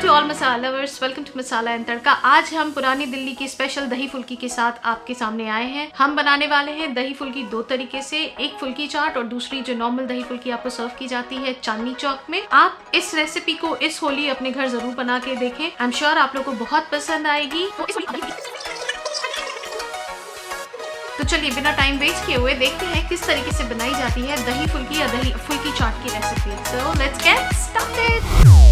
To all masala lovers, welcome to masala and tadka. आज हम पुरानी दिल्ली की स्पेशल दही फुल्की के साथ आपके सामने आए हैं। हम बनाने वाले हैं दही फुल्की दो तरीके से, एक फुल्की चाट और दूसरी जो नॉर्मल दही फुल्की आपको सर्व की जाती है चांदनी चौक में। आप इस रेसिपी को इस होली अपने घर जरूर बना के देखें, आई एम श्योर आप लोग को बहुत पसंद आएगी। तो चलिए बिना टाइम वेस्ट किए हुए देखते हैं किस तरीके से बनाई जाती है दही फुल्की या दही फुल्की चाट की recipe. So let's get started.